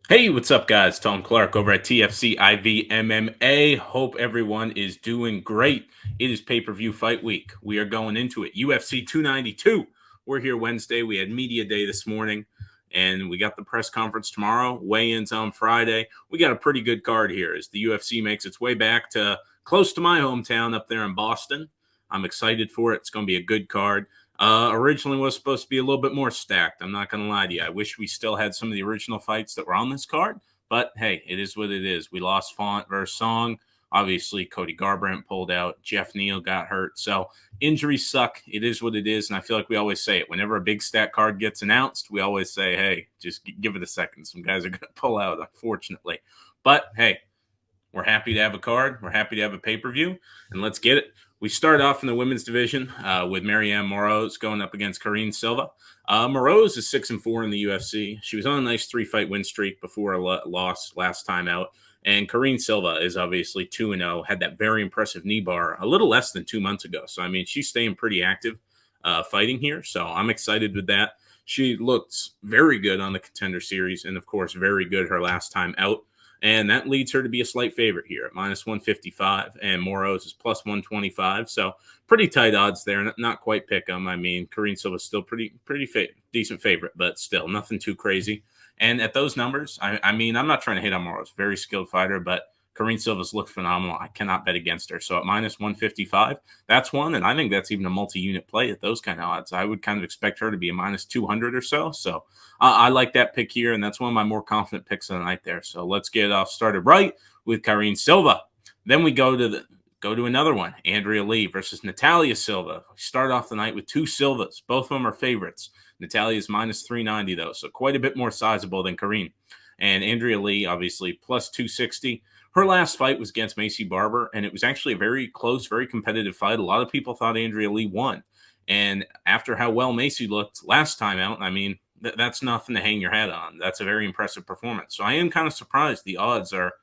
Hey, what's up, guys? Tom Clark over at TFC IV MMA. Hope everyone is doing great. It is pay-per-view fight week. We are going into it. UFC 292. We're here Wednesday. We had media day this morning, and we got the press conference tomorrow. Weigh-ins on Friday. We got a pretty good card here as the UFC makes its way back to close to my hometown up there in Boston. I'm excited for it. It's going to be a good card. Originally was supposed to be a little bit more stacked. I'm not going to lie to you. I wish we still had some of the original fights that were on this card, but hey, it is what it is. We lost Font versus Song. Obviously, Cody Garbrandt pulled out. Jeff Neal got hurt. So injuries suck. It is what it is. And I feel like we always say it. Whenever a big stat card gets announced, we always say, hey, just give it a second. Some guys are going to pull out, unfortunately. But hey, we're happy to have a card. We're happy to have a pay-per-view, and let's get it. We start off in the women's division with Marianne Moroz going up against Karine Silva. Moroz is 6-4 in the UFC. She was on a nice 3-fight win streak before a loss last time out. And Karine Silva is obviously 2-0, had that very impressive knee bar a little less than 2 months ago. So, I mean, she's staying pretty active fighting here. So I'm excited with that. She looks very good on the Contender Series and, of course, very good her last time out. And that leads her to be a slight favorite here at minus 155. And Moroz is plus 125. So pretty tight odds there. Not quite pick 'em. I mean, Karine Silva's still pretty decent favorite, but still nothing too crazy. And at those numbers, I mean, I'm not trying to hit on Moroz. Very skilled fighter, but Karine Silva's looked phenomenal. I cannot bet against her. So at minus 155, that's one. And I think that's even a multi-unit play at those kind of odds. I would kind of expect her to be a minus 200 or so. So I like that pick here, and that's one of my more confident picks of the night there. So let's get it off started right with Karine Silva. Then we go to another one, Andrea Lee versus Natalia Silva. We start off the night with two Silvas. Both of them are favorites. Natalia is minus 390, though, so quite a bit more sizable than Karine. And Andrea Lee, obviously, plus 260. Her last fight was against Macy Barber, and it was actually a very close, very competitive fight. A lot of people thought Andrea Lee won. And after how well Macy looked last time out, I mean, that's nothing to hang your hat on. That's a very impressive performance. So I am kind of surprised the odds are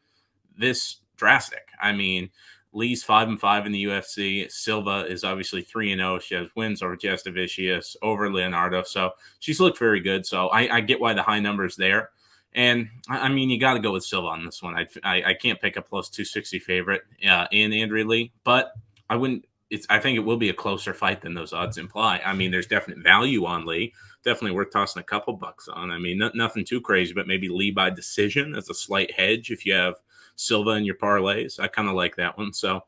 this drastic. I mean, Lee's 5-5 in the UFC. Silva is obviously 3-0. She has wins over Jastovicius, over Leonardo. So she's looked very good. So I get why the high number is there. And I mean, you got to go with Silva on this one. I can't pick a plus 260 favorite in Andrea Lee, but I wouldn't. I think it will be a closer fight than those odds imply. I mean, there's definite value on Lee. Definitely worth tossing a couple bucks on. I mean, nothing too crazy, but maybe Lee by decision as a slight hedge if you have Silva in your parlays. I kind of like that one. So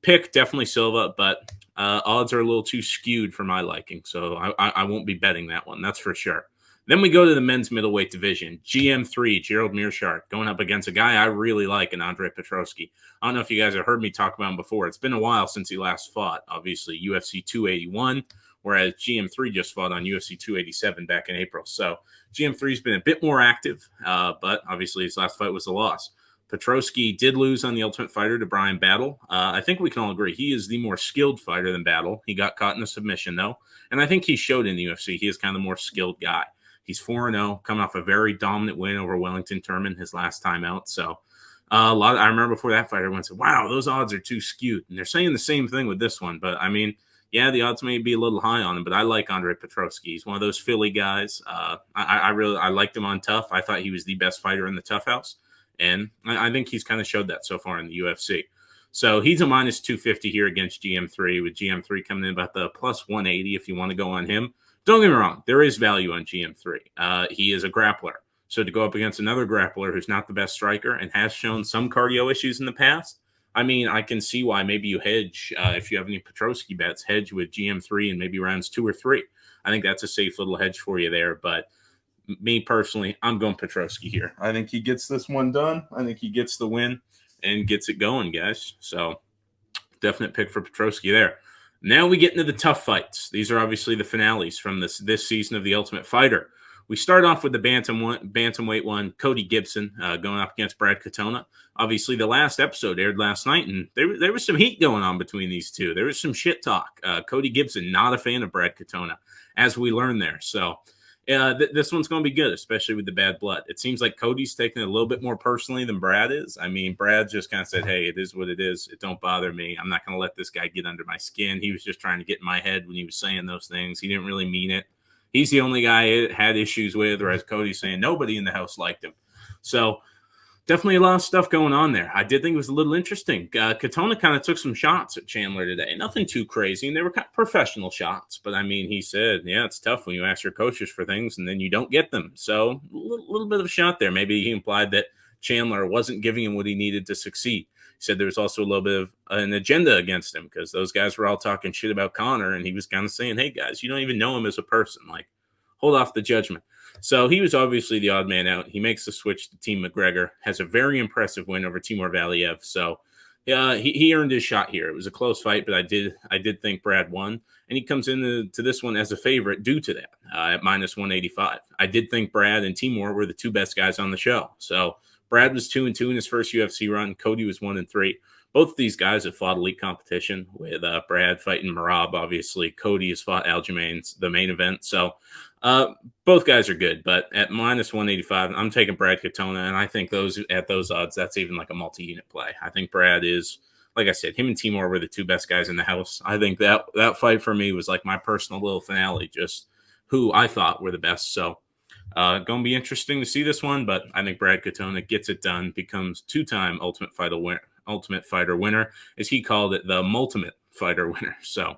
pick definitely Silva, but odds are a little too skewed for my liking. So I won't be betting that one. That's for sure. Then we go to the men's middleweight division. GM3, Gerald Meerschaert, going up against a guy I really like in Andre Petroski. I don't know if you guys have heard me talk about him before. It's been a while since he last fought, obviously, UFC 281, whereas GM3 just fought on UFC 287 back in April. So GM3's been a bit more active, but obviously his last fight was a loss. Petroski did lose on the Ultimate Fighter to Brian Battle. I think we can all agree he is the more skilled fighter than Battle. He got caught in a submission, though, and I think he showed in the UFC he is kind of the more skilled guy. He's 4-0, coming off a very dominant win over Wellington Turman his last time out. So I remember before that fight, everyone said, wow, those odds are too skewed. And they're saying the same thing with this one. But, I mean, yeah, the odds may be a little high on him, but I like Andre Petroski. He's one of those Philly guys. I liked him on Tough. I thought he was the best fighter in the Tough House. And I think he's kind of showed that so far in the UFC. So he's a minus 250 here against GM3, with GM3 coming in about the plus 180 if you want to go on him. Don't get me wrong, there is value on GM3. He is a grappler. So to go up against another grappler who's not the best striker and has shown some cardio issues in the past, I mean, I can see why maybe you hedge, if you have any Petroski bets, hedge with GM3 and maybe rounds 2 or 3. I think that's a safe little hedge for you there. But me personally, I'm going Petroski here. I think he gets this one done. I think he gets the win and gets it going, guys. So definite pick for Petroski there. Now we get into the tough fights. These are obviously the finales from this season of The Ultimate Fighter. We start off with the bantamweight one, Cody Gibson going up against Brad Katona. Obviously, the last episode aired last night, and there was some heat going on between these two. There was some shit talk. Cody Gibson, not a fan of Brad Katona, as we learned there. So this one's going to be good, especially with the bad blood. It seems like Cody's taking it a little bit more personally than Brad is. I mean, Brad just kind of said, hey, it is what it is. It don't bother me. I'm not going to let this guy get under my skin. He was just trying to get in my head when he was saying those things. He didn't really mean it. He's the only guy it had issues with, whereas Cody's saying nobody in the house liked him. So definitely a lot of stuff going on there. I did think it was a little interesting. Katona kind of took some shots at Chandler today. Nothing too crazy, and they were kind of professional shots. But I mean, he said, yeah, it's tough when you ask your coaches for things and then you don't get them. So a little bit of a shot there. Maybe he implied that Chandler wasn't giving him what he needed to succeed. He said there was also a little bit of an agenda against him because those guys were all talking shit about Connor, and he was kind of saying, hey, guys, you don't even know him as a person. Like, hold off the judgment. So he was obviously the odd man out. He makes the switch to Team McGregor, has a very impressive win over Timur Valiev. So he earned his shot here. It was a close fight, but I did think Brad won, and he comes into this one as a favorite due to that at minus 185. I did think Brad and Timur were the two best guys on the show. So Brad was 2-2 in his first UFC run. Cody was 1-3. Both of these guys have fought elite competition, with Brad fighting Marab, obviously. Cody has fought Aljamain's the main event. So both guys are good, but at minus 185, I'm taking Brad Katona, and I think at those odds, that's even like a multi-unit play. I think Brad is, like I said, him and Timur were the two best guys in the house. I think that fight for me was like my personal little finale, just who I thought were the best. So going to be interesting to see this one, but I think Brad Katona gets it done, becomes two-time Ultimate Fighter winner, as he called it, the Multimate Fighter winner. So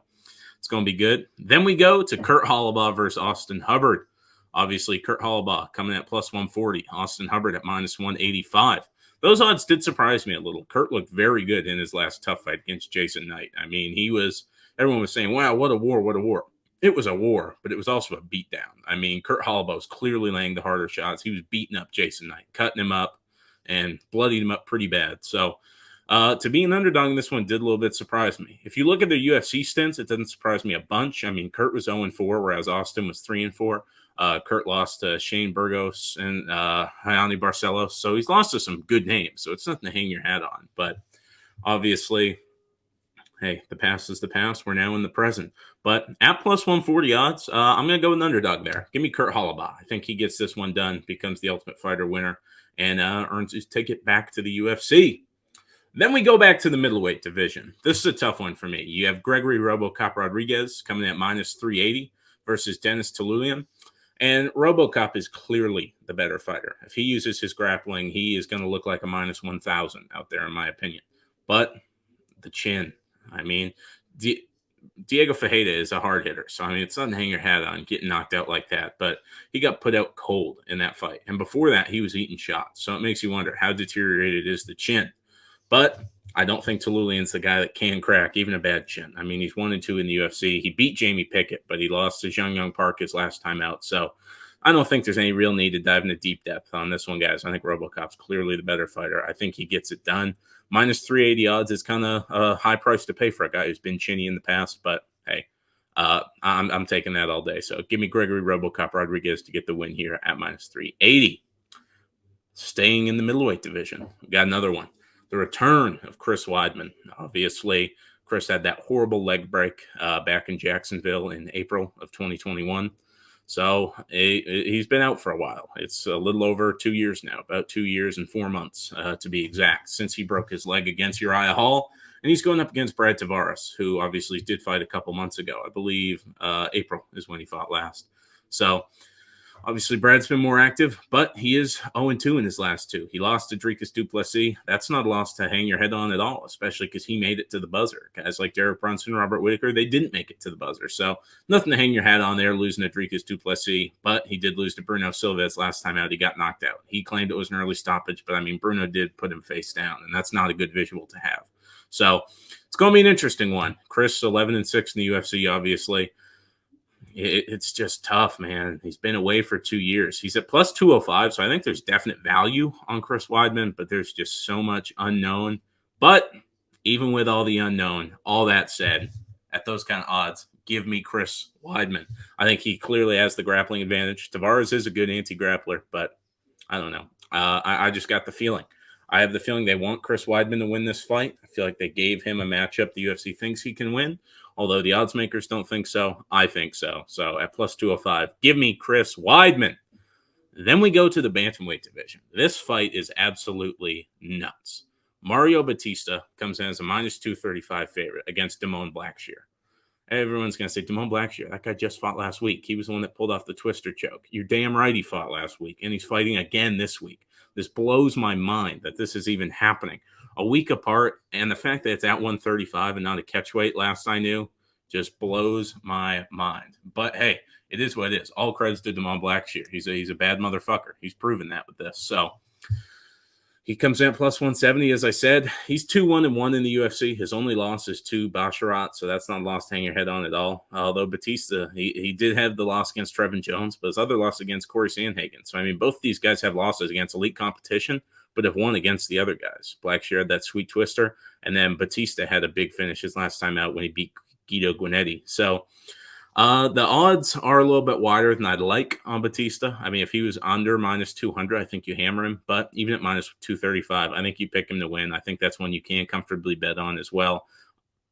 it's going to be good. Then we go to Kurt Hollabaugh versus Austin Hubbard. Obviously, Kurt Hollabaugh coming at plus 140, Austin Hubbard at minus 185. Those odds did surprise me a little. Kurt looked very good in his last tough fight against Jason Knight. I mean, everyone was saying, wow, what a war, what a war. It was a war, but it was also a beatdown. I mean, Kurt Hollabaugh was clearly laying the harder shots. He was beating up Jason Knight, cutting him up, and bloodied him up pretty bad. So to be an underdog in this one did a little bit surprise me. If you look at their UFC stints, it doesn't surprise me a bunch. I mean, Kurt was 0-4, whereas Austin was 3-4. Kurt lost to Shane Burgos and Hayani Barcelos. So he's lost to some good names. So it's nothing to hang your hat on. But obviously, hey, the past is the past. We're now in the present. But at plus 140 odds, I'm going to go with an underdog there. Give me Kurt Hollabaugh. I think he gets this one done, becomes the Ultimate Fighter winner, and earns his ticket back to the UFC. Then we go back to the middleweight division. This is a tough one for me. You have Gregory RoboCop Rodriguez coming at minus 380 versus Dennis Tululian. And RoboCop is clearly the better fighter. If he uses his grappling, he is going to look like a minus 1,000 out there, in my opinion. But the chin, I mean, Diego Fajeda is a hard hitter. So, I mean, it's nothing to hang your hat on getting knocked out like that. But he got put out cold in that fight. And before that, he was eating shots. So it makes you wonder, how deteriorated is the chin? But I don't think Tululian's the guy that can crack even a bad chin. I mean, he's 1-2 in the UFC. He beat Jamie Pickett, but he lost to Young Park his last time out. So I don't think there's any real need to dive into deep depth on this one, guys. I think RoboCop's clearly the better fighter. I think he gets it done. Minus 380 odds is kind of a high price to pay for a guy who's been chinny in the past, but hey, I'm taking that all day. So give me Gregory RoboCop Rodriguez to get the win here at minus 380. Staying in the middleweight division, we got another one. The return of Chris Weidman. Obviously, Chris had that horrible leg break back in Jacksonville in April of 2021. So he's been out for a while. It's a little over 2 years now, about 2 years and 4 months to be exact, since he broke his leg against Uriah Hall. And he's going up against Brad Tavares, who obviously did fight a couple months ago. I believe April is when he fought last. So obviously, Brad's been more active, but he is 0-2 in his last two. He lost to Dricus du Plessis. That's not a loss to hang your head on at all, especially because he made it to the buzzer. Guys like Derek Brunson, Robert Whitaker, they didn't make it to the buzzer. So nothing to hang your hat on there, losing to Dricus du Plessis. But he did lose to Bruno Silva last time out. He got knocked out. He claimed it was an early stoppage, but I mean, Bruno did put him face down, and that's not a good visual to have. So it's going to be an interesting one. Chris, 11-6 in the UFC, obviously. It's just tough, man. He's been away for 2 years. He's at plus 205, so I think there's definite value on Chris Weidman, but there's just so much unknown. But even with all the unknown, all that said, at those kind of odds, give me Chris Weidman. I think he clearly has the grappling advantage. Tavares is a good anti-grappler, but I don't know. I just got the feeling. I have the feeling they want Chris Weidman to win this fight. I feel like they gave him a matchup the UFC thinks he can win. Although the odds makers don't think so, I think so. So at plus 205, give me Chris Weidman. Then we go to the bantamweight division. This fight is absolutely nuts. Mario Batista comes in as a minus 235 favorite against Damone Blackshear. Everyone's going to say, Damon Blackshear, that guy just fought last week. He was the one that pulled off the twister choke. You're damn right he fought last week, and he's fighting again this week. This blows my mind that this is even happening. A week apart, and the fact that it's at 135 and not a catchweight last I knew just blows my mind. But hey, it is what it is. All credits to Damon Blackshear. He's a bad motherfucker. He's proven that with this. So he comes in at plus 170, as I said. He's 2-1-1 in the UFC. His only loss is to Basharat, so that's not a loss to hang your head on at all. Although Batista, he did have the loss against Trevin Jones, but his other loss against Corey Sandhagen. So, I mean, both these guys have losses against elite competition, but have won against the other guys. Blackshear had that sweet twister, and then Batista had a big finish his last time out when he beat Guido Guinetti. So, the odds are a little bit wider than I'd like on Batista. I mean, if he was under minus 200, I think you hammer him. But even at minus 235, I think you pick him to win. I think that's one you can comfortably bet on as well.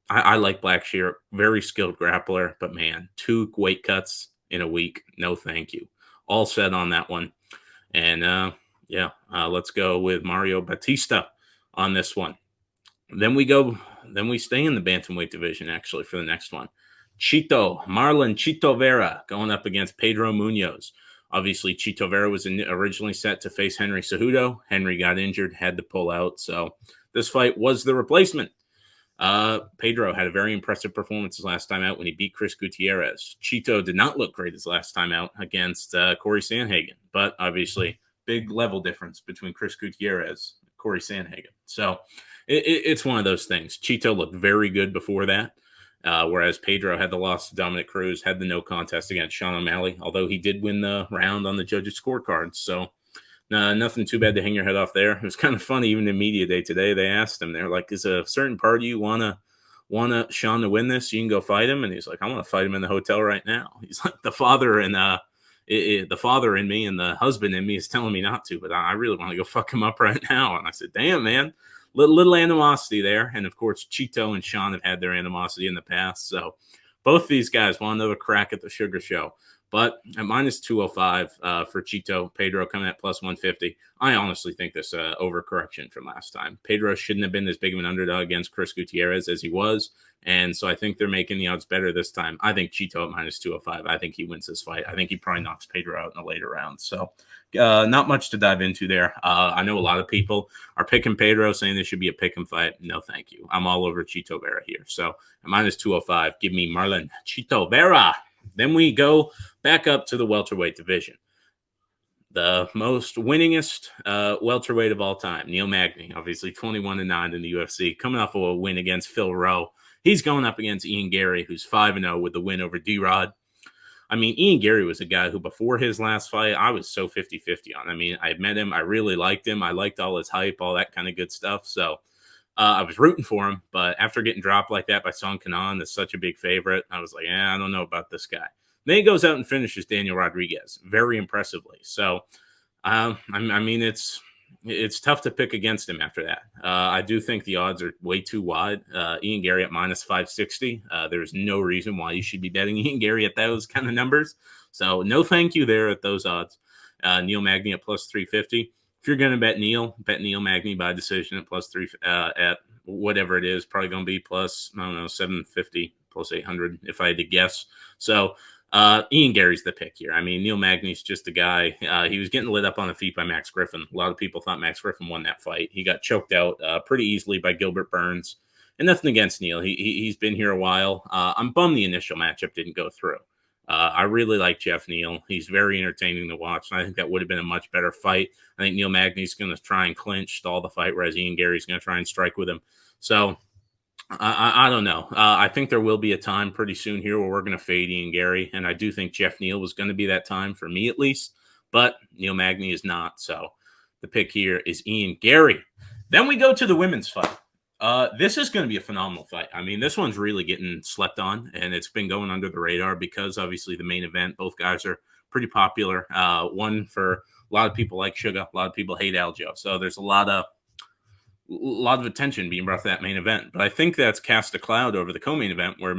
I like Blackshear, very skilled grappler, but man, 2 weight cuts in a week. No, thank you. All set on that one. And let's go with Mario Batista on this one. Then we stay in the bantamweight division actually for the next one. Marlon Chito Vera going up against Pedro Munoz. Obviously, Chito Vera was originally set to face Henry Cejudo. Henry got injured, had to pull out. So this fight was the replacement. Pedro had a very impressive performance his last time out when he beat Chris Gutierrez. Chito did not look great his last time out against Corey Sandhagen. But obviously, big level difference between Chris Gutierrez and Corey Sandhagen. So it's one of those things. Chito looked very good before that. Whereas Pedro had the loss to Dominic Cruz, had the no contest against Sean O'Malley, although he did win the round on the judges' scorecards. So nothing too bad to hang your head off there. It was kind of funny, even in media day today, they asked him, they're like, is a certain party you want Sean to win this? You can go fight him. And he's like, I want to fight him in the hotel right now. He's like, the father in me and the husband in me is telling me not to, but I really want to go fuck him up right now. And I said, damn, man. Little animosity there. And, of course, Chito and Sean have had their animosity in the past. So both these guys want another crack at the Sugar Show. But at minus 205 for Chito, Pedro coming at plus 150. I honestly think this overcorrection from last time. Pedro shouldn't have been as big of an underdog against Chris Gutierrez as he was. And so I think they're making the odds better this time. I think Chito at minus 205. I think he wins this fight. I think he probably knocks Pedro out in the later rounds. So not much to dive into there. I know a lot of people are picking Pedro, saying this should be a pick and fight. No, thank you. I'm all over Chito Vera here. So at minus 205, give me Marlon Chito Vera. Then we go back up to the welterweight division. The most winningest welterweight of all time, Neil Magny, obviously 21-9 in the UFC, coming off of a win against Phil Rowe. He's going up against Ian Gary, who's 5-0 with the win over D-Rod. I mean, Ian Gary was a guy who before his last fight, I was so 50-50 on. I mean, I met him. I really liked him. I liked all his hype, all that kind of good stuff. So I was rooting for him. But after getting dropped like that by Song Kanan, that's such a big favorite, I was like, I don't know about this guy. Then he goes out and finishes Daniel Rodriguez very impressively. So, I mean, it's tough to pick against him after that. I do think the odds are way too wide. Ian Gary at minus 560. There's no reason why you should be betting Ian Gary at those kind of numbers. So no thank you there at those odds. Neil Magny at plus 350. If you're going to bet Neil Magny by decision at plus 3 at whatever it is. Probably going to be plus, I don't know, 750, plus 800 if I had to guess. So Ian Gary's the pick here. I mean, Neil Magny's just a guy. He was getting lit up on the feet by Max Griffin. A lot of people thought Max Griffin won that fight. He got choked out pretty easily by Gilbert Burns. And nothing against Neil. He's been here a while. I'm bummed the initial matchup didn't go through. I really like Jeff Neal. He's very entertaining to watch. And I think that would have been a much better fight. I think Neil Magny's going to try and clinch, stall the fight, whereas Ian Gary's going to try and strike with him. So I don't know. I think there will be a time pretty soon here where we're going to fade Ian Gary. And I do think Jeff Neal was going to be that time for me at least. But Neil Magny is not. So the pick here is Ian Gary. Then we go to the women's fight. This is going to be a phenomenal fight. I mean, this one's really getting slept on, and it's been going under the radar because obviously the main event, both guys are pretty popular. One for a lot of people like Sugar, a lot of people hate Aljo. So there's a lot of attention being brought to that main event. But I think that's cast a cloud over the co-main event where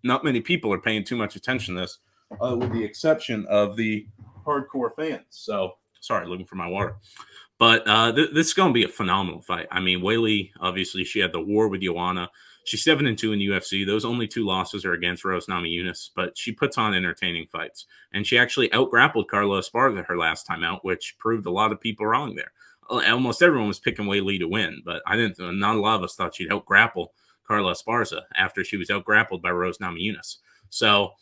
not many people are paying too much attention to this, with the exception of the hardcore fans. So, sorry, looking for my water. But this is going to be a phenomenal fight. I mean, Weili, obviously, she had the war with Joanna. She's 7-2 in the UFC. Those only 2 losses are against Rose Namajunas, but she puts on entertaining fights. And she actually out-grappled Carla Esparza her last time out, which proved a lot of people wrong there. Almost everyone was picking Wei Li to win, but I didn't. Not a lot of us thought she'd out-grapple Carla Esparza after she was out-grappled by Rose Namajunas. So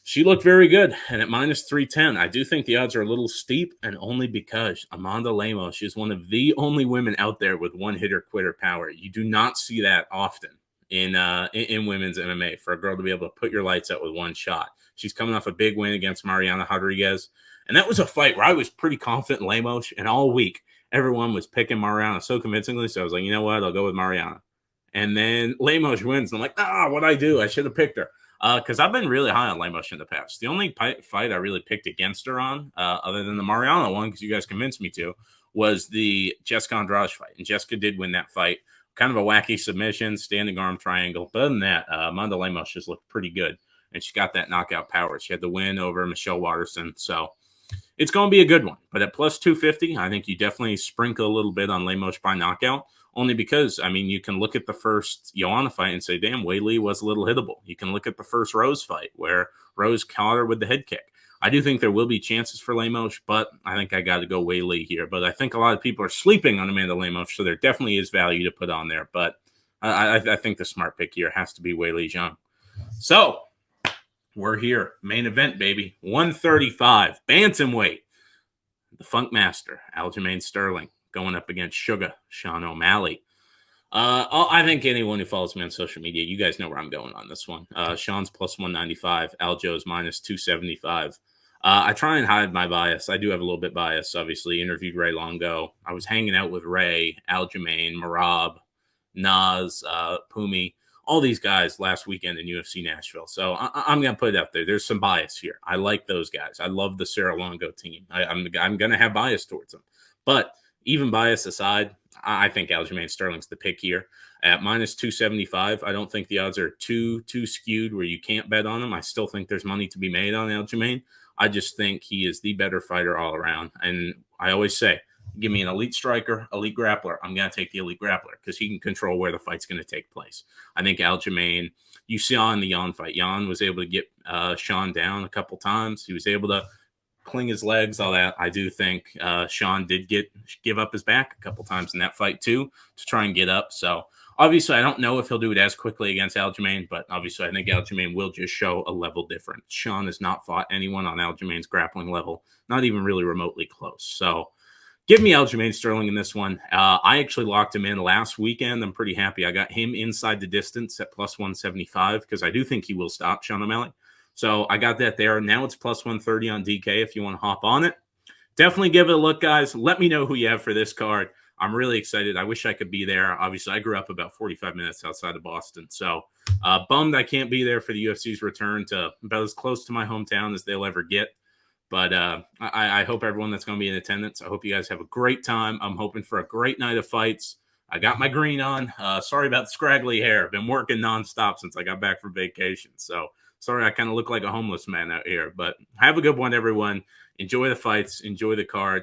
she looked very good, and at minus 310, I do think the odds are a little steep, and only because Amanda Lemos is one of the only women out there with one-hitter-quitter power. You do not see that often in women's MMA for a girl to be able to put your lights out with one shot. She's coming off a big win against Mariana Rodriguez, and that was a fight where I was pretty confident in Lemos, and all week everyone was picking Mariana so convincingly, so I was like, you know what, I'll go with Mariana. And then Lemos wins, and I'm like, what'd I do? I should have picked her. Because I've been really high on Lemos in the past. The only fight I really picked against her on, other than the Mariana one, because you guys convinced me to, was the Jessica Andrade fight. And Jessica did win that fight. Kind of a wacky submission, standing arm triangle. But other than that, Amanda Lemos just looked pretty good. And she got that knockout power. She had the win over Michelle Watterson. So it's going to be a good one. But at plus 250, I think you definitely sprinkle a little bit on Lemos by knockout. Only because, I mean, you can look at the first Joanna fight and say, damn, Wei Li was a little hittable. You can look at the first Rose fight where Rose caught her with the head kick. I do think there will be chances for Lemos, but I think I got to go Wei Li here. But I think a lot of people are sleeping on Amanda Lemos, so there definitely is value to put on there. But I think the smart pick here has to be Wei Li Zhang. So we're here. Main event, baby. 135. Bantamweight. The Funk Master, Aljamain Sterling, going up against Sugar Sean O'Malley. I think anyone who follows me on social media, you guys know where I'm going on this one. Sean's plus 195, Aljo's minus 275. I try and hide my bias. I do have a little bit bias, obviously. Interviewed Ray Longo. I was hanging out with Ray, Aljamain, Marab, Nas, Pumi, all these guys last weekend in UFC Nashville. So I'm going to put it out there. There's some bias here. I like those guys. I love the Sarah Longo team. I'm going to have bias towards them. But even bias aside, I think Aljamain Sterling's the pick here. At minus 275, I don't think the odds are too skewed where you can't bet on him. I still think there's money to be made on Aljamain. I just think he is the better fighter all around. And I always say, give me an elite striker, elite grappler. I'm going to take the elite grappler because he can control where the fight's going to take place. I think Aljamain, you saw in the Jan fight, Jan was able to get Sean down a couple times. He was able to cling his legs, all that. I do think Sean did give up his back a couple times in that fight too to try and get up. So obviously, I don't know if he'll do it as quickly against Aljamain, but obviously I think Aljamain will just show a level different. Sean has not fought anyone on Aljamain's grappling level, not even really remotely close. So give me Aljamain Sterling in this one. I actually locked him in last weekend. I'm pretty happy. I got him inside the distance at plus 175 because I do think he will stop Sean O'Malley. So I got that there. Now it's plus 130 on DK if you want to hop on it. Definitely give it a look, guys. Let me know who you have for this card. I'm really excited. I wish I could be there. Obviously, I grew up about 45 minutes outside of Boston. So bummed I can't be there for the UFC's return to about as close to my hometown as they'll ever get. But I hope everyone that's going to be in attendance, I hope you guys have a great time. I'm hoping for a great night of fights. I got my green on. Sorry about the scraggly hair. I've been working nonstop since I got back from vacation. So sorry, I kind of look like a homeless man out here. But have a good one, everyone. Enjoy the fights. Enjoy the card.